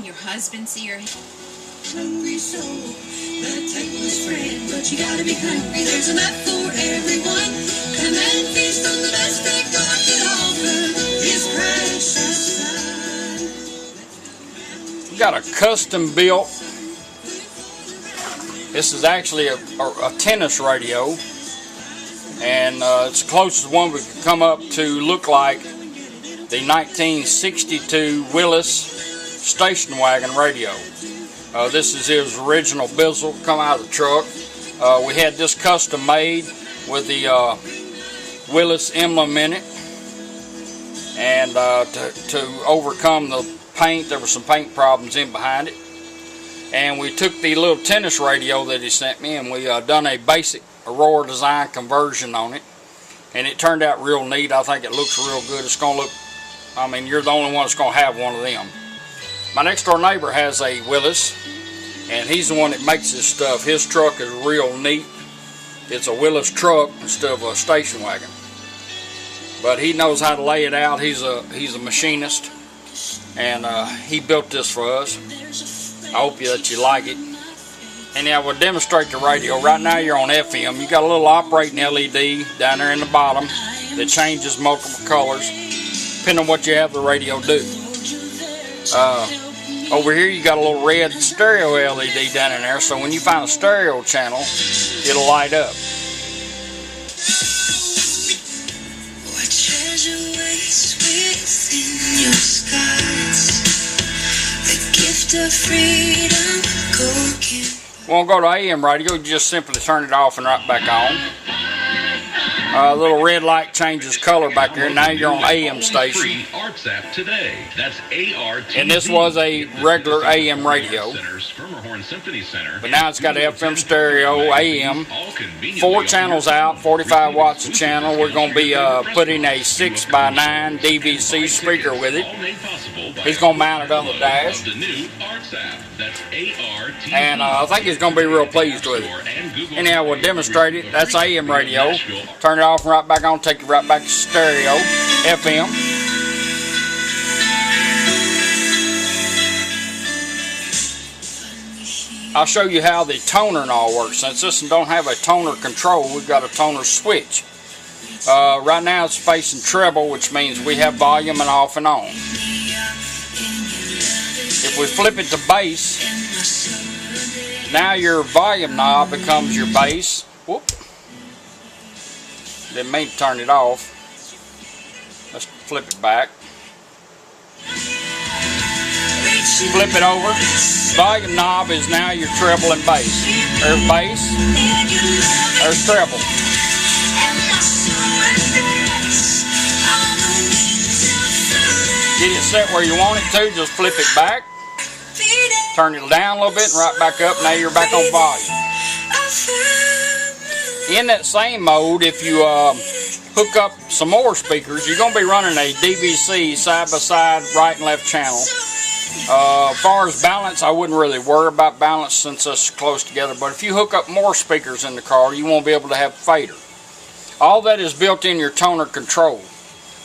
your husband see your hungry soul, the tactless friend, but you gotta be hungry. There's enough for everyone. Come and feast on the best that God can offer. His precious Son. We got a custom built. This is actually a tennis radio, and it's the closest one we could come up to look like the 1962 Willis Station Wagon radio. This is his original bezel, come out of the truck. We had this custom made with the Willis emblem in it, and to overcome the paint, there were some paint problems in behind it. And we took the little tennis radio that he sent me, and we done a basic Aurora Design conversion on it, and it turned out real neat. I think it looks real good. It's gonna look, I mean, you're the only one that's gonna have one of them. My next door neighbor has a Willis, and he's the one that makes this stuff. His truck is real neat. It's a Willis truck instead of a station wagon, but he knows how to lay it out. He's a machinist, and he built this for us. I hope that you like it. Anyhow, we'll demonstrate the radio. Right now you're on FM. You got a little operating LED down there in the bottom that changes multiple colors depending on what you have the radio do. Over here you got a little red stereo LED down in there, so when you find a stereo channel, it'll light up. What treasure waits within your skies? The gift of freedom, Won't go to AM radio, you just simply turn it off and right back on. A little red light changes color back there. Now you're on AM station. And this was a regular AM radio, but now it's got FM stereo, AM, 4 channels out, 45 watts a channel. We're going to be putting a 6x9 DVC speaker with it. He's going to mount it on the dash, and I think he's going to be real pleased with it. Anyhow, we'll demonstrate it. That's AM radio. Turn it off and right back on, take you right back to stereo, FM. I'll show you how the toner and all works. Since this one don't have a toner control, we've got a toner switch. Right now it's facing treble, which means we have volume and off and on. If we flip it to bass, now your volume knob becomes your bass. Whoop. Didn't mean to turn it off. Let's flip it back. Flip it over. Volume knob is now your treble and bass. There's bass. There's treble. Get it set where you want it to. Just flip it back. Turn it down a little bit and right back up. Now you're back on volume. In that same mode, if you hook up some more speakers, you're going to be running a DVC side-by-side right and left channel. As far as balance, I wouldn't really worry about balance since it's close together, but if you hook up more speakers in the car, you won't be able to have fader. All that is built in your toner control.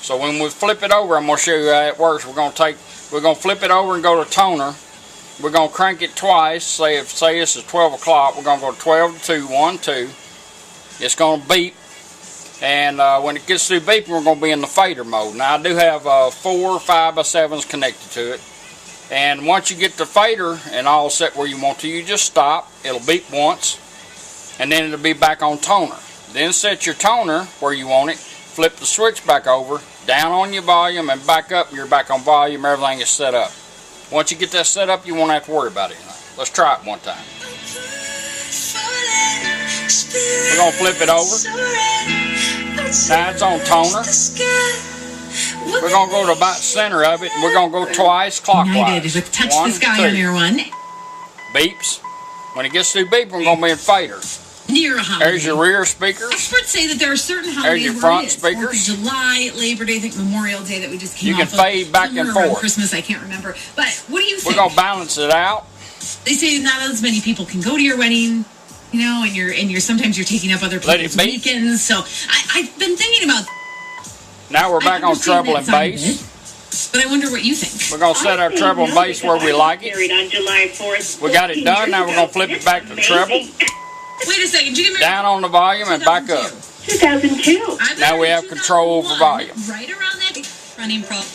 So when we flip it over, I'm going to show you how it works. We're going to flip it over and go to toner. We're going to crank it twice. Say this is 12 o'clock, we're going to go 12 to 2, 1, 2. It's going to beep, and when it gets through beeping, we're going to be in the fader mode. Now I do have 4 5x7s connected to it, and once you get the fader and all set where you want to, you just stop. It'll beep once, and then it'll be back on toner. Then set your toner where you want it, flip the switch back over, down on your volume, and back up, and you're back on volume. Everything is set up. Once you get that set up, you won't have to worry about it. Let's try it one time. We're going to flip it over. Now it's on toner. We're going to go to about the center of it, and we're going to go twice clockwise. With Touch the Sky on your one. Beeps. When it gets through beeping, we're going to be in fader. Near a holiday. There's your rear speakers. Experts say that there are certain holidays your front speakers. 4th of July, Labor Day, I think Memorial Day that we just came off of. You can fade back and forth. Christmas, I can't remember. But what do you think? We're going to balance it out. They say not as many people can go to your wedding, you know, and you're sometimes you're taking up other people's weekends. So I've been thinking about. Now we're back on treble and bass. But I wonder what you think. We're going to set our treble and bass where we like it. On July 4th, We got it done. Now we're going to flip it back to treble. Wait a second. Did you get married? Down on the volume and back up. 2002. Now we have control over volume. Right around that running problem.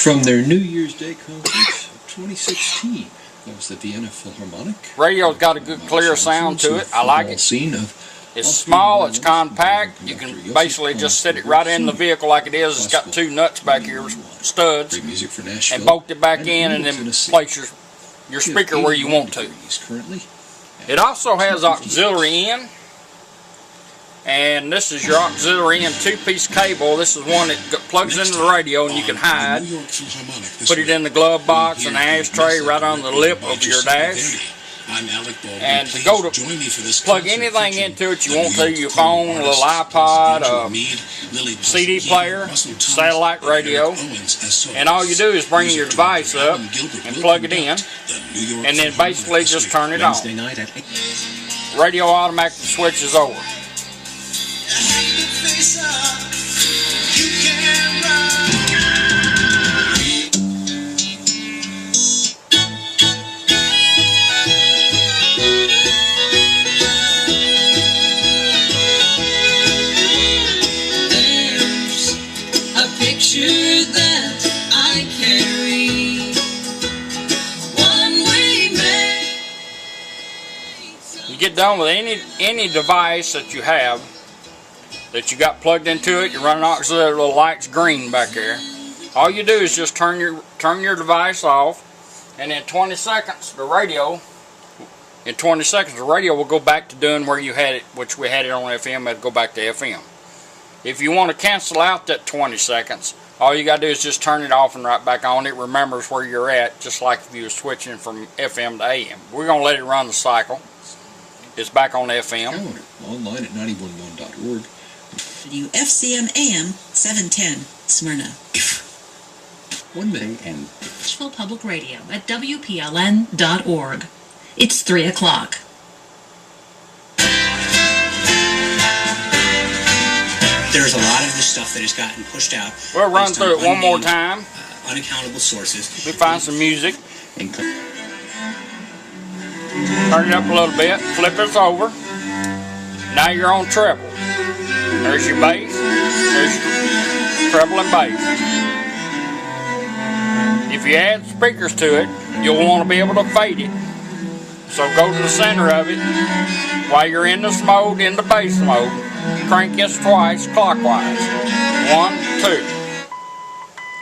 From their New Year's Day concerts of 2016, that was the Vienna Philharmonic. Radio's got a good clear sound to it. I like it. Scene of It's small, it's compact. You can basically just sit it right in the vehicle like it is. It's got two nuts back here, studs, great music for Nashville, and bolt it back in and then place your speaker where you want to. Currently. It also has auxiliary in, and this is your auxiliary in two-piece cable. This is one that plugs into the radio and you can hide. Put it in the glove box and the ashtray right on the lip of your dash. And to go to plug anything into it you want to, your phone, a little iPod, CD player, satellite radio, and all you do is bring your device up and plug it in, and then basically just turn it on. Radio automatically switches over. Get done with any device that you have that you got plugged into it. You run an auxiliary, little light's green back there. All you do is just turn your device off, and in 20 seconds the radio will go back to doing where you had it, which we had it on FM. It'll go back to FM. If you want to cancel out that 20 seconds, all you got to do is just turn it off and right back on. It remembers where you're at, just like if you were switching from FM to AM. We're going to let it run the cycle. It's back on FM. Online at 911.org. WFCM AM 710, Smyrna. 1 minute. And Nashville Public Radio at WPLN.org. It's 3 o'clock. There's a lot of the stuff that has gotten pushed out. We'll run through it one more time. Unaccountable sources. We find some music. Turn it up a little bit. Flip it over. Now you're on treble. There's your bass. There's your treble and bass. If you add speakers to it, you'll want to be able to fade it. So go to the center of it while you're in this mode, in the bass mode. Crank this twice clockwise. 1, 2.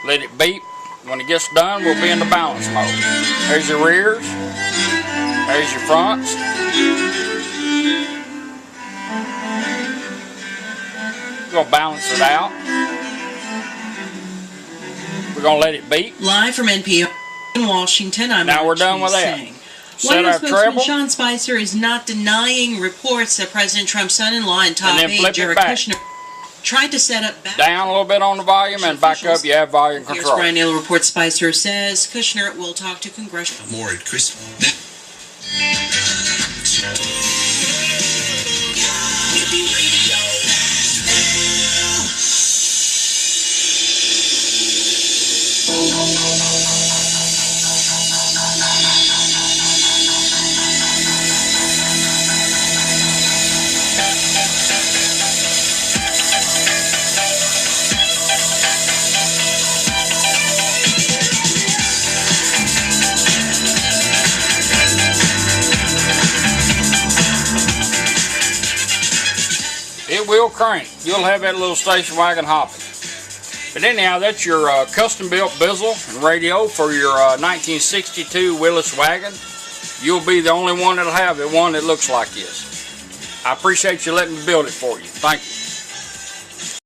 Let it beep. When it gets done, we'll be in the balance mode. There's your rears. There's your fronts. We're going to balance it out. We're going to let it beep. Live from NPR in Washington, I'm Now we're done with that. Set our treble. Sean Spicer is not denying reports that President Trump's son-in-law and top then aide flip it Jared back. Kushner tried to set up Down a little bit on the volume and back up. You have volume Here's control. Brian Naylor reports Spicer says Kushner will talk to congressional. More at Chris. It will crank. You'll have that little station wagon hopping. But anyhow, that's your custom-built bezel and radio for your 1962 Willis wagon. You'll be the only one that'll have it, one that looks like this. I appreciate you letting me build it for you. Thank you.